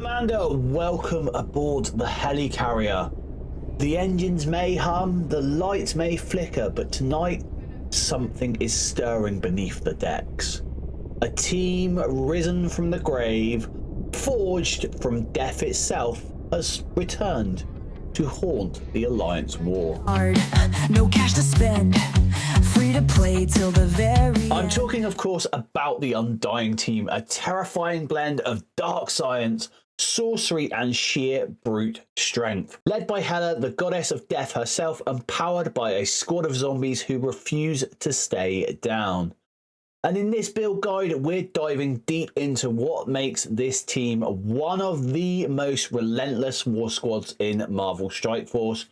Commander, welcome aboard the Helicarrier. The engines may hum, the lights may flicker, but tonight something is stirring beneath the decks. A team risen from the grave, forged from death itself, has returned to haunt the Alliance war. Hard, no cash to spend, free to play till the very I'm talking, of course, about the Undying Team, a terrifying blend of dark science, sorcery and sheer brute strength. Led by Hela, the goddess of death herself, and powered by a squad of zombies who refuse to stay down. And in this build guide, we're diving deep into what makes this team one of the most relentless war squads in Marvel Strike Force.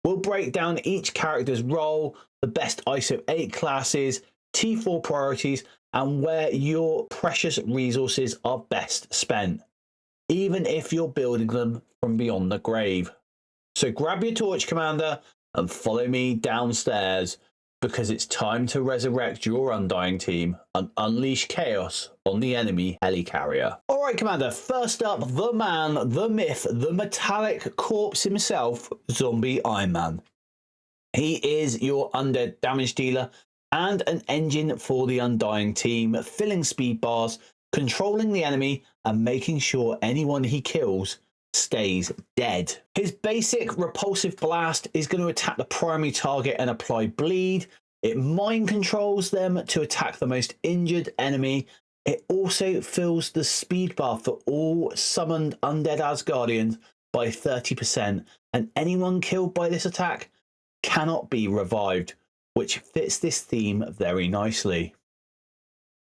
We'll break down each character's role, the best ISO 8 classes, T4 priorities, and where your precious resources are best spent, even if you're building them from beyond the grave. So grab your torch, Commander, and follow me downstairs, because it's time to resurrect your Undying Team and unleash chaos on the enemy Helicarrier. Alright, Commander, first up, the man, the myth, the metallic corpse himself, Zombie Man. He is your undead damage dealer and an engine for the Undying Team, filling speed bars, controlling the enemy and making sure anyone he kills stays dead. His basic repulsive blast is going to attack the primary target and apply bleed. It mind controls them to attack the most injured enemy. It also fills the speed bar for all summoned undead Asgardians by 30%, and anyone killed by this attack cannot be revived, which fits this theme very nicely.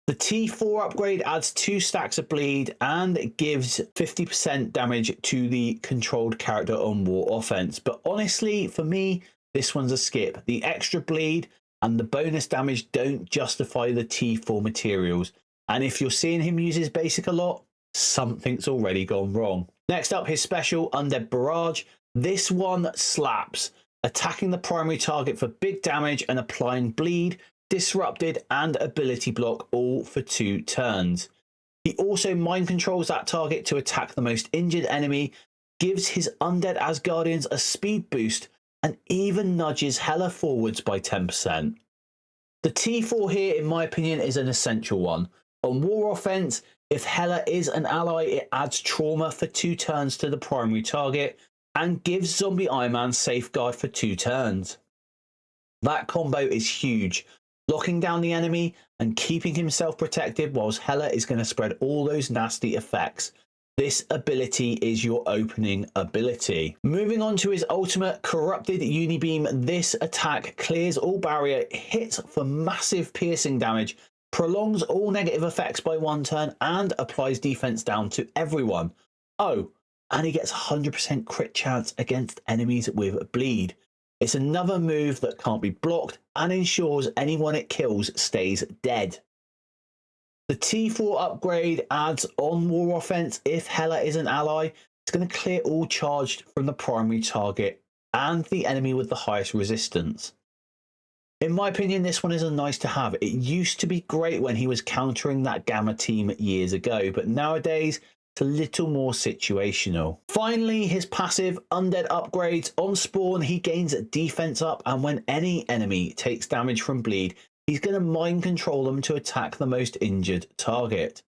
The T4 upgrade adds 2 stacks of bleed and gives 50% damage to the controlled character on war offense. But honestly, for me, this one's a skip. The extra bleed and the bonus damage don't justify the T4 materials. And if you're seeing him use his basic a lot, something's already gone wrong. Next up, his special Undead Barrage. This one slaps, attacking the primary target for big damage and applying bleed, disrupted and ability block, all for 2 turns. He also mind controls that target to attack the most injured enemy, gives his undead Asgardians a speed boost, and even nudges Hela forwards by 10%. The T4 here, in my opinion, is an essential one. On war offense, if Hela is an ally, it adds trauma for 2 turns to the primary target and gives Zombie Man safeguard for 2 turns. That combo is huge, locking down the enemy and keeping himself protected whilst Hela is going to spread all those nasty effects. This ability is your opening ability. Moving on to his ultimate, Corrupted Unibeam. This attack clears all barrier, hits for massive piercing damage, prolongs all negative effects by 1 turn, and applies defense down to everyone. Oh, and he gets 100% crit chance against enemies with bleed. It's another move that can't be blocked and ensures anyone it kills stays dead. The T4 upgrade adds on war offense. If Hela is an ally, it's going to clear all charged from the primary target and the enemy with the highest resistance. In my opinion, this one is a nice to have. It used to be great when he was countering that Gamma team years ago, but nowadays it's a little more situational. Finally, his passive Undead upgrades. On spawn, he gains defense up, and when any enemy takes damage from bleed, he's going to mind control them to attack the most injured target.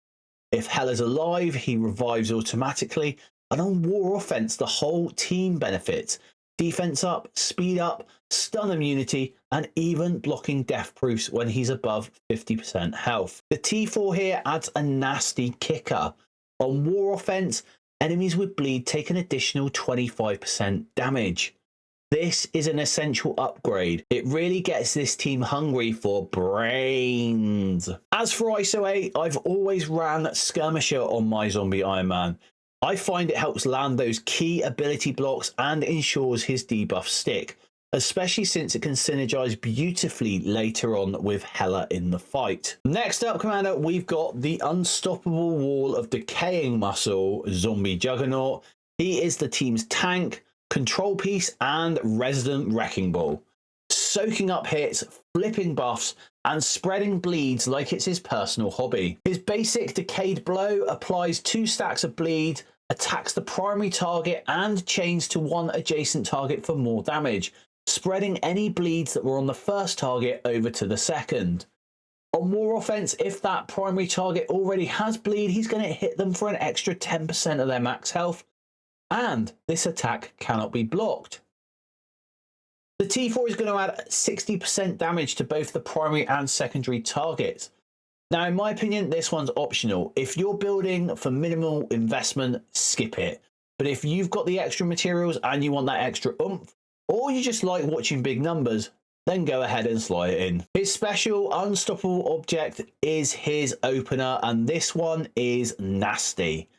If Hela's alive, he revives automatically, and on war offense, the whole team benefits. Defense up, speed up, stun immunity, and even blocking death proofs when he's above 50% health. The T4 here adds a nasty kicker. On war offense, enemies with bleed take an additional 25% damage. This is an essential upgrade. It really gets this team hungry for brains. As for ISO 8, I've always ran Skirmisher on my Zombie Man. I find it helps land those key ability blocks and ensures his debuffs stick, especially since it can synergize beautifully later on with Hela in the fight. Next up, Commander, we've got the unstoppable wall of decaying muscle, Zombie Juggernaut. He is the team's tank, control piece, and resident wrecking ball, soaking up hits, flipping buffs, and spreading bleeds like it's his personal hobby. His basic Decayed Blow applies 2 stacks of bleed, attacks the primary target and chains to one adjacent target for more damage, spreading any bleeds that were on the first target over to the second. On war offense, if that primary target already has bleed, he's going to hit them for an extra 10% of their max health, and this attack cannot be blocked. The T4 is going to add 60% damage to both the primary and secondary targets. Now, in my opinion, this one's optional. If you're building for minimal investment, skip it. But if you've got the extra materials and you want that extra oomph, or you just like watching big numbers, then go ahead and slide it in. His special unstoppable object is his opener, and this one is nasty.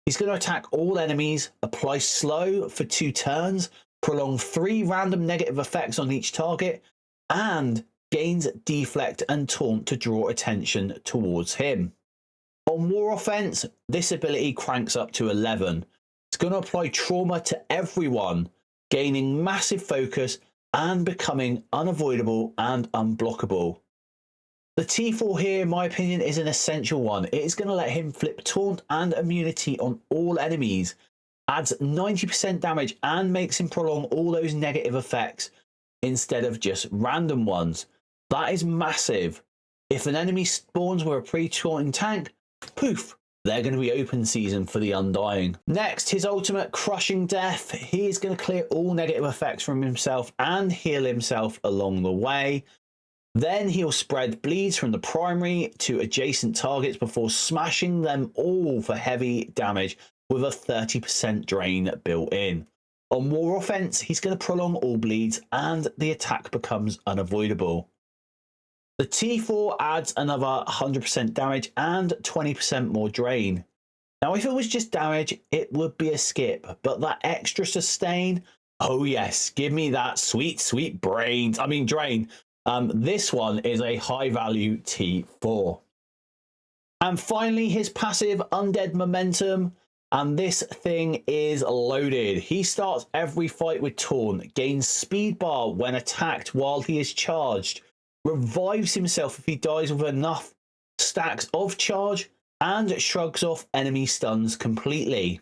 He's going to attack all enemies, apply slow for 2 turns, prolong 3 random negative effects on each target, and gains deflect and taunt to draw attention towards him. On war offense, this ability cranks up to 11. It's going to apply trauma to everyone, gaining massive focus and becoming unavoidable and unblockable. The T4 here, in my opinion, is an essential one. It is going to let him flip taunt and immunity on all enemies, adds 90% damage and makes him prolong all those negative effects instead of just random ones. That is massive. If an enemy spawns with a pre-taunting tank, poof, they're going to be open season for the Undying. Next, his ultimate, Crushing Death. He is going to clear all negative effects from himself and heal himself along the way. Then he'll spread bleeds from the primary to adjacent targets before smashing them all for heavy damage with a 30% drain built in. On war offense, he's going to prolong all bleeds and the attack becomes unavoidable. The T4 adds another 100% damage and 20% more drain. Now, if it was just damage, it would be a skip, but that extra sustain, oh yes, give me that sweet, sweet drain. This one is a high value T4. And finally, his passive, Undead Momentum. And this thing is loaded. He starts every fight with Taunt, gains speed bar when attacked while he is charged, revives himself if he dies with enough stacks of charge, and shrugs off enemy stuns completely.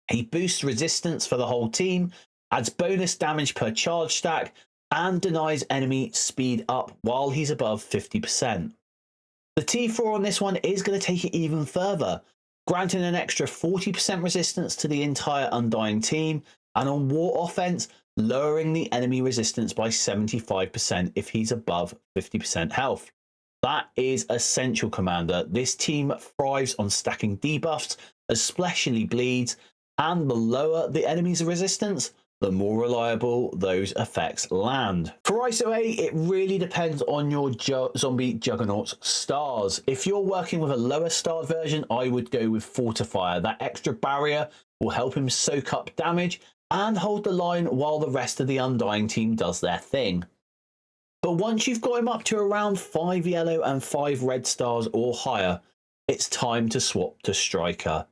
He boosts resistance for the whole team, adds bonus damage per charge stack, and denies enemy speed up while he's above 50%. The T4 on this one is going to take it even further, granting an extra 40% resistance to the entire Undying team, and on war offense, lowering the enemy resistance by 75% if he's above 50% health. That is essential, Commander. This team thrives on stacking debuffs, especially bleeds, and the lower the enemy's resistance, the more reliable those effects land. For ISO 8, it really depends on your Zombie Juggernaut's stars. If you're working with a lower starred version, I would go with Fortifier. That extra barrier will help him soak up damage and hold the line while the rest of the Undying team does their thing. But once you've got him up to around 5 yellow and 5 red stars or higher, it's time to swap to Striker.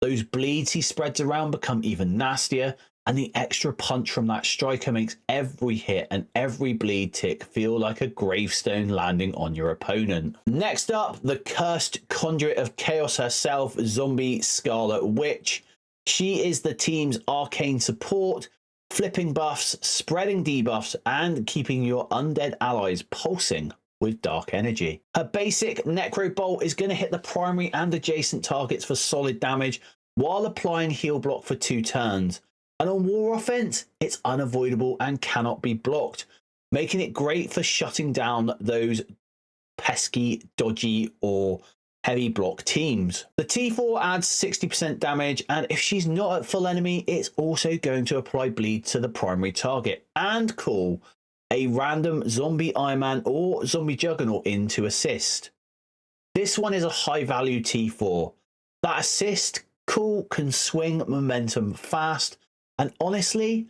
Those bleeds he spreads around become even nastier, and the extra punch from that Striker makes every hit and every bleed tick feel like a gravestone landing on your opponent. Next up, the cursed conduit of chaos herself, Zombie Scarlet Witch. She is the team's arcane support, flipping buffs, spreading debuffs, and keeping your undead allies pulsing with dark energy. Her basic Necro Bolt is going to hit the primary and adjacent targets for solid damage while applying heal block for 2 turns. And on war offense, it's unavoidable and cannot be blocked, making it great for shutting down those pesky, dodgy, or heavy block teams. The T4 adds 60% damage, and if she's not at full enemy, it's also going to apply bleed to the primary target and call a random zombie Iron Man or zombie Juggernaut in to assist. This one is a high value T4. That assist cool can swing momentum fast, and honestly,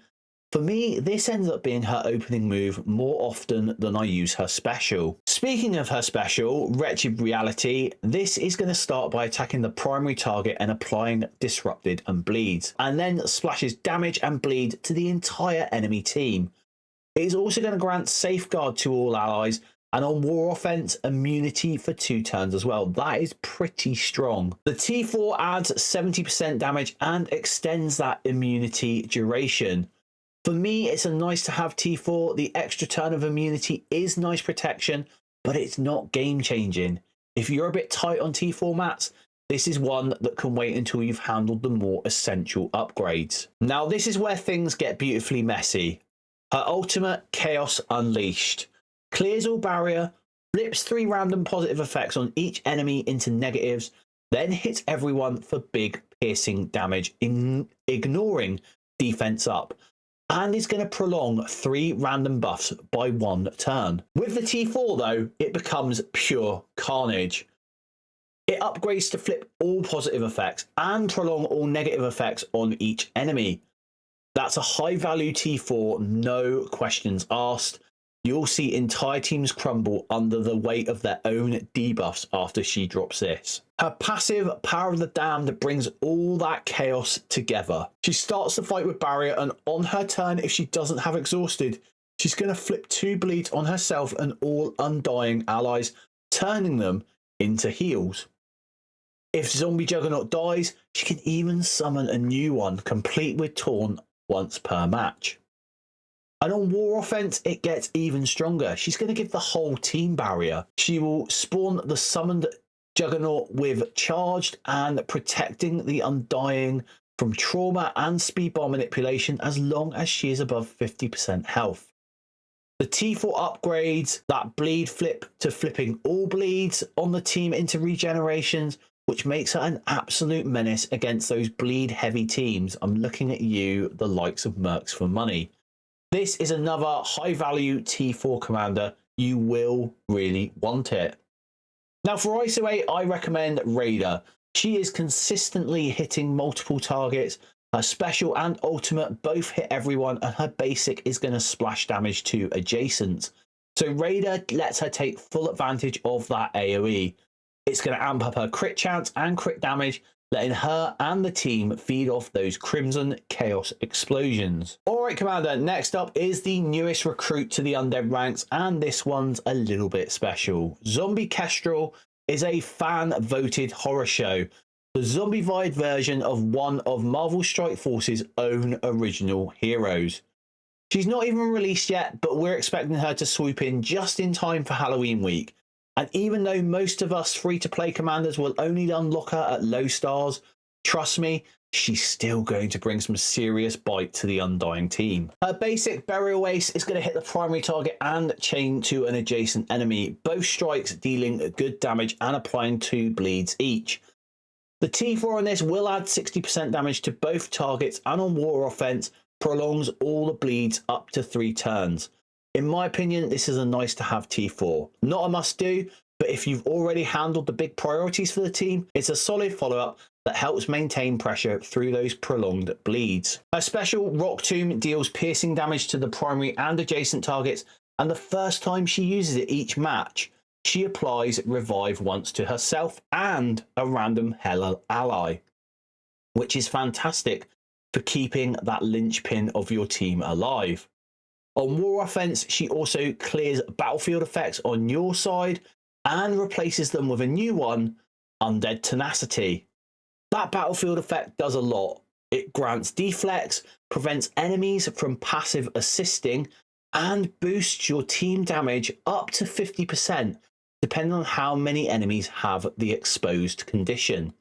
for me, this ends up being her opening move more often than I use her special. Speaking of her special, Wretched Reality, this is going to start by attacking the primary target and applying Disrupted and Bleeds, and then splashes damage and bleed to the entire enemy team. It is also going to grant Safeguard to all allies And on War Offense, immunity for 2 turns as well. That is pretty strong. The T4 adds 70% damage and extends that immunity duration. For me, it's a nice to have T4. The extra turn of immunity is nice protection, but it's not game changing. If you're a bit tight on T4 mats, this is one that can wait until you've handled the more essential upgrades. Now, this is where things get beautifully messy. Her ultimate, Chaos Unleashed. Clears all barrier, flips 3 random positive effects on each enemy into negatives, then hits everyone for big piercing damage, ignoring defense up, and is going to prolong 3 random buffs by 1 turn. With the T4 though, it becomes pure carnage. It upgrades to flip all positive effects and prolong all negative effects on each enemy. That's a high value T4, no questions asked. You'll see entire teams crumble under the weight of their own debuffs after she drops this. Her passive, Power of the Damned, brings all that chaos together. She starts the fight with barrier, and on her turn, if she doesn't have exhausted, she's going to flip 2 bleeds on herself and all Undying allies, turning them into heals. If Zombie Juggernaut dies, she can even summon a new one, complete with Taunt, once per match. And on War Offense, it gets even stronger. She's going to give the whole team barrier. She will spawn the summoned Juggernaut with charged and protecting the Undying from trauma and speed bar manipulation as long as she is above 50% health. The T4 upgrades that bleed flip to flipping all bleeds on the team into regenerations, which makes her an absolute menace against those bleed heavy teams. I'm looking at you, the likes of Mercs for money. This is another high value T4 commander. You will really want it. Now for ISO 8, I recommend Raider. She is consistently hitting multiple targets. Her special and ultimate both hit everyone, and her basic is going to splash damage to adjacents. So Raider lets her take full advantage of that AoE. It's going to amp up her crit chance and crit damage, letting her and the team feed off those Crimson Chaos explosions. Alright Commander, next up is the newest recruit to the Undead ranks, and this one's a little bit special. Zombie Kestrel is a fan-voted horror show, the zombified version of one of Marvel Strike Force's own original heroes. She's not even released yet, but we're expecting her to swoop in just in time for Halloween week. And even though most of us free-to-play commanders will only unlock her at low stars, trust me, she's still going to bring some serious bite to the Undying team. Her basic Burial Ace is going to hit the primary target and chain to an adjacent enemy, both strikes dealing good damage and applying 2 bleeds each. The T4 on this will add 60% damage to both targets, and on War Offense prolongs all the bleeds up to 3 turns. In my opinion, this is a nice to have T4. Not a must do, but if you've already handled the big priorities for the team, it's a solid follow-up that helps maintain pressure through those prolonged bleeds. Her special Rock Tomb deals piercing damage to the primary and adjacent targets, and the first time she uses it each match, she applies Revive once to herself and a random Hela ally, which is fantastic for keeping that linchpin of your team alive. On War Offense, she also clears battlefield effects on your side and replaces them with a new one, Undead Tenacity. That battlefield effect does a lot. It grants deflex, prevents enemies from passive assisting, and boosts your team damage up to 50%, depending on how many enemies have the exposed condition.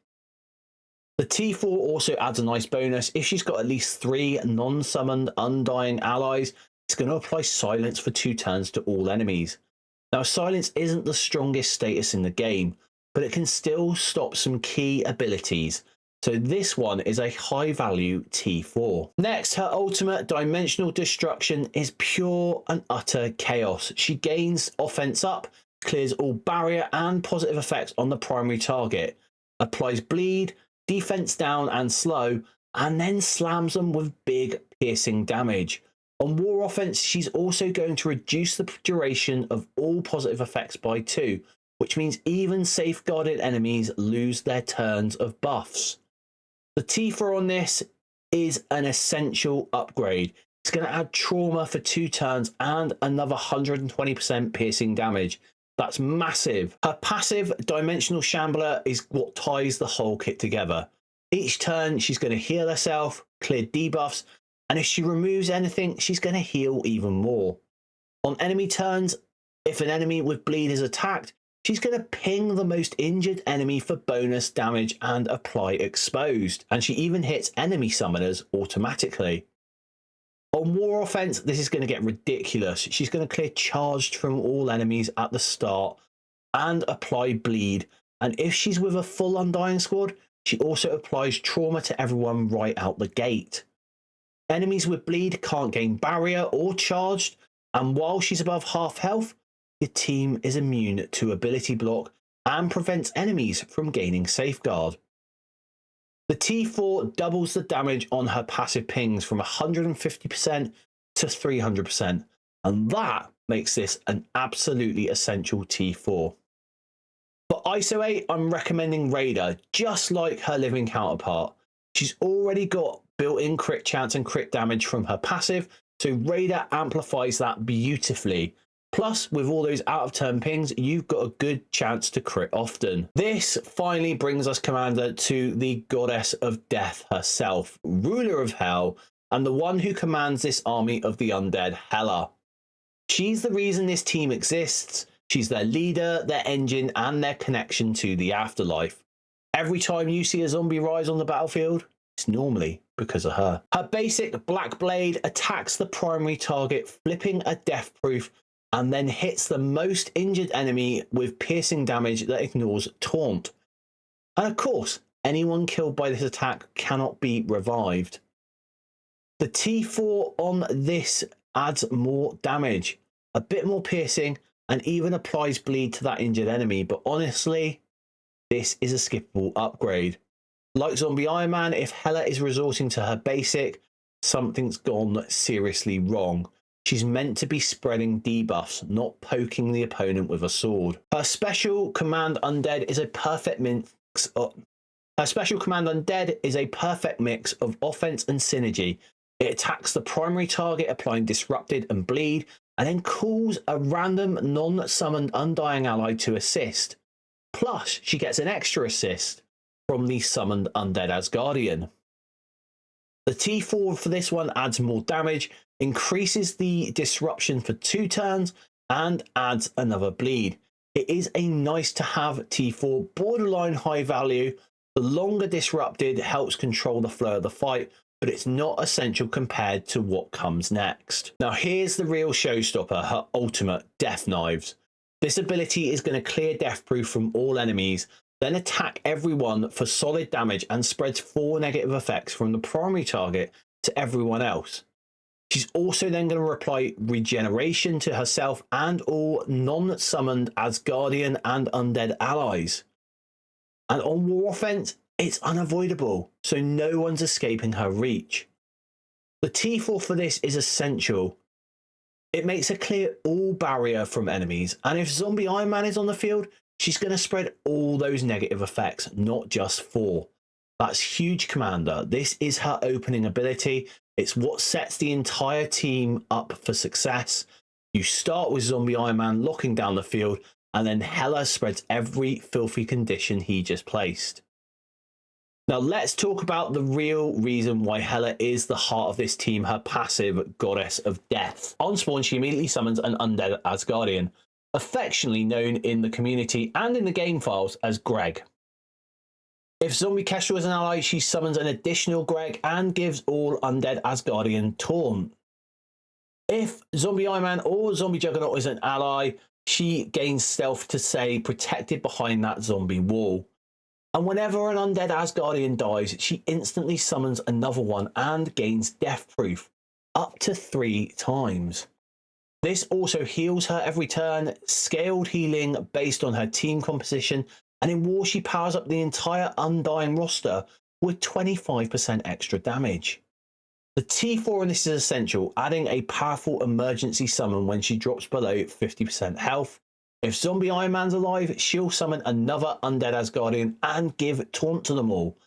The T4 also adds a nice bonus. If she's got at least 3 non-summoned Undying allies, it's going to apply Silence for 2 turns to all enemies. Now, Silence isn't the strongest status in the game, but it can still stop some key abilities. So this one is a high value T4. Next, her ultimate, Dimensional Destruction, is pure and utter chaos. She gains offense up, clears all barrier and positive effects on the primary target, applies bleed, defense down and slow, and then slams them with big piercing damage. On War Offense, she's also going to reduce the duration of all positive effects by 2, which means even safeguarded enemies lose their turns of buffs. The T4 on this is an essential upgrade. It's going to add trauma for 2 turns and another 120% piercing damage. That's massive. Her passive, Dimensional Shambler, is what ties the whole kit together. Each turn, she's going to heal herself, clear debuffs, and if she removes anything, she's going to heal even more. On enemy turns, if an enemy with bleed is attacked, she's going to ping the most injured enemy for bonus damage and apply exposed. And she even hits enemy summoners automatically. On war offense, this is going to get ridiculous. She's going to clear charged from all enemies at the start and apply bleed. And if she's with a full Undying squad, she also applies trauma to everyone right out the gate. Enemies with bleed can't gain barrier or charged, and while she's above half health, your team is immune to ability block and prevents enemies from gaining safeguard. The T4 doubles the damage on her passive pings from 150% to 300%, and that makes this an absolutely essential T4. For ISO 8, I'm recommending Raider, just like her living counterpart. She's already got built-in crit chance and crit damage from her passive, so Raider amplifies that beautifully. Plus, with all those out-of-turn pings, you've got a good chance to crit often. This finally brings us, Commander, to the Goddess of Death herself, ruler of Hell, and the one who commands this army of the undead, Hela. She's the reason this team exists. She's their leader, their engine, and their connection to the afterlife. Every time you see a zombie rise on the battlefield, it's normally because of her. Her basic Black Blade attacks the primary target, flipping a death proof, and then hits the most injured enemy with piercing damage that ignores taunt. And of course, anyone killed by this attack cannot be revived. The T4 on this adds more damage, a bit more piercing, and even applies bleed to that injured enemy, but honestly, this is a skippable upgrade. Like Zombie Iron Man, if Hela is resorting to her basic, something's gone seriously wrong. She's meant to be spreading debuffs, not poking the opponent with a sword. Her special Command Undead is a perfect mix of offense and synergy. It attacks the primary target, applying Disrupted and Bleed, and then calls a random non-summoned Undying ally to assist. Plus, she gets an extra assist from the summoned Undead Asgardian. The T4 for this one adds more damage, increases the disruption for 2 turns, and adds another bleed. It is a nice to have T4, borderline high value. The longer disrupted helps control the flow of the fight, but it's not essential compared to what comes next. Now here's the real showstopper, her ultimate, Death Knives. This ability is going to clear death proof from all enemies, then attack everyone for solid damage and spreads 4 negative effects from the primary target to everyone else. She's also then going to apply regeneration to herself and all non-summoned Asgardian and Undead allies. And on war offense, it's unavoidable, so no one's escaping her reach. The T4 for this is essential. It makes her clear all barrier from enemies, and if Zombie Iron Man is on the field, she's going to spread all those negative effects, not just 4. That's huge, Commander. This is her opening ability. It's what sets the entire team up for success. You start with Zombie Iron Man locking down the field, and then Hela spreads every filthy condition he just placed. Now let's talk about the real reason why Hela is the heart of this team, her passive, Goddess of Death. On spawn, she immediately summons an Undead Asgardian, affectionately known in the community and in the game files as Greg. If Zombie Kestrel is an ally, she summons an additional Greg and gives all Undead Asgardian taunt. If Zombie Iron Man or Zombie Juggernaut is an ally, she gains stealth to stay protected behind that zombie wall. And whenever an Undead Asgardian dies, she instantly summons another one and gains death proof up to 3 times. This also heals her every turn, scaled healing based on her team composition, and in war she powers up the entire Undying roster with 25% extra damage. The T4 in this is essential, adding a powerful emergency summon when she drops below 50% health. If Zombie Iron Man's alive, she'll summon another Undead Asgardian and give taunt to them all.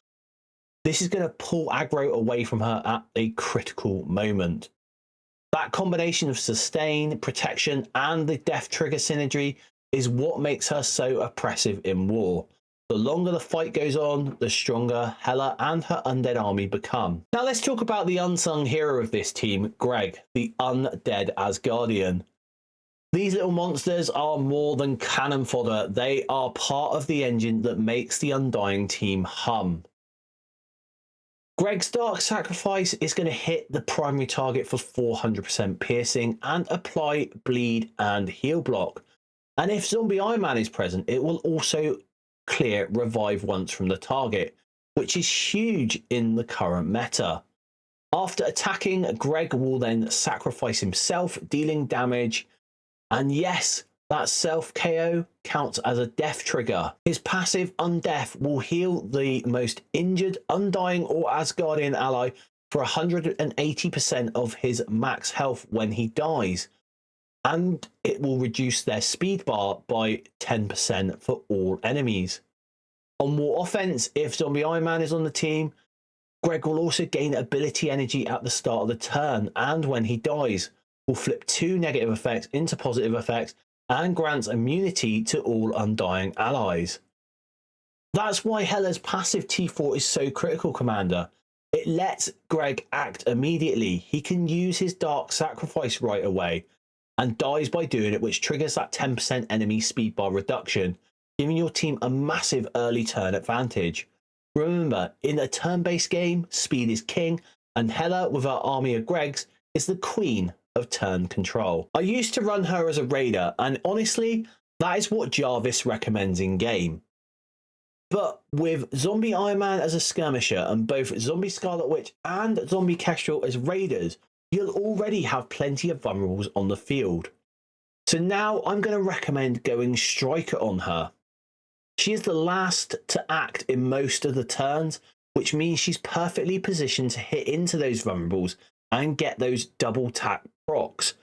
This is going to pull aggro away from her at a critical moment. That combination of sustain, protection, and the death trigger synergy is what makes her so oppressive in war. The longer the fight goes on, the stronger Hela and her undead army become. Now let's talk about the unsung hero of this team, Greg, the undead Asgardian. These little monsters are more than cannon fodder. They are part of the engine that makes the Undying Team hum. Greg's Dark Sacrifice is going to hit the primary target for 400% piercing and apply bleed and heal block. And if Zombie Iron Man is present, it will also clear revive once from the target, which is huge in the current meta. After attacking, Greg will then sacrifice himself, dealing damage. And yes, that self KO counts as a death trigger. His passive Undeath will heal the most injured Undying or Asgardian ally for 180% of his max health when he dies. And it will reduce their speed bar by 10% for all enemies. On war offense, if Zombie Iron Man is on the team, Greg will also gain ability energy at the start of the turn, and when he dies, will flip 2 negative effects into positive effects and grants immunity to all Undying allies. That's why Hela's passive T4 is so critical, Commander. It lets Greg act immediately. He can use his Dark Sacrifice right away and dies by doing it, which triggers that 10% enemy speed bar reduction, giving your team a massive early turn advantage. Remember, in a turn-based game, speed is king, and Hela, with her army of Gregs, is the queen of turn control. I used to run her as a raider, and honestly, that is what Jarvis recommends in game. But with Zombie Iron Man as a skirmisher and both Zombie Scarlet Witch and Zombie Kestrel as raiders, you'll already have plenty of vulnerables on the field. So now I'm going to recommend going Striker on her. She is the last to act in most of the turns, which means she's perfectly positioned to hit into those vulnerables and get those double tap procs,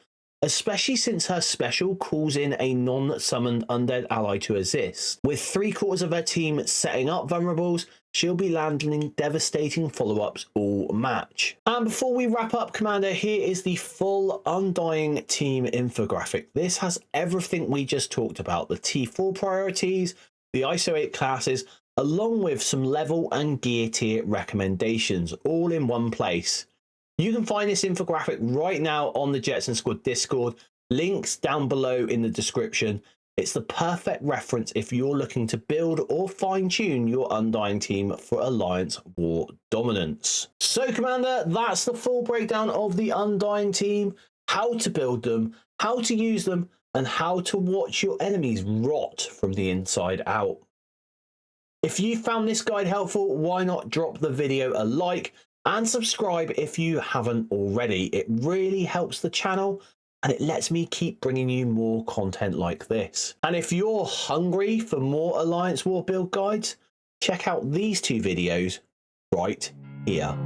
especially since her special calls in a non-summoned undead ally to assist. With 3/4 of her team setting up vulnerables, she'll be landing devastating follow-ups all match. And before we wrap up, Commander, here is the full Undying Team infographic. This has everything we just talked about, the T4 priorities, the ISO 8 classes, along with some level and gear tier recommendations, all in one place. You can find this infographic right now on the Jetson Squad Discord. Links down below in the description. It's the perfect reference if you're looking to build or fine-tune your Undying Team for Alliance War dominance. So, Commander, that's the full breakdown of the Undying Team, how to build them, how to use them, and how to watch your enemies rot from the inside out. If you found this guide helpful, why not drop the video a like and subscribe if you haven't already. It really helps the channel and it lets me keep bringing you more content like this. And if you're hungry for more Alliance War build guides, check out these 2 videos right here.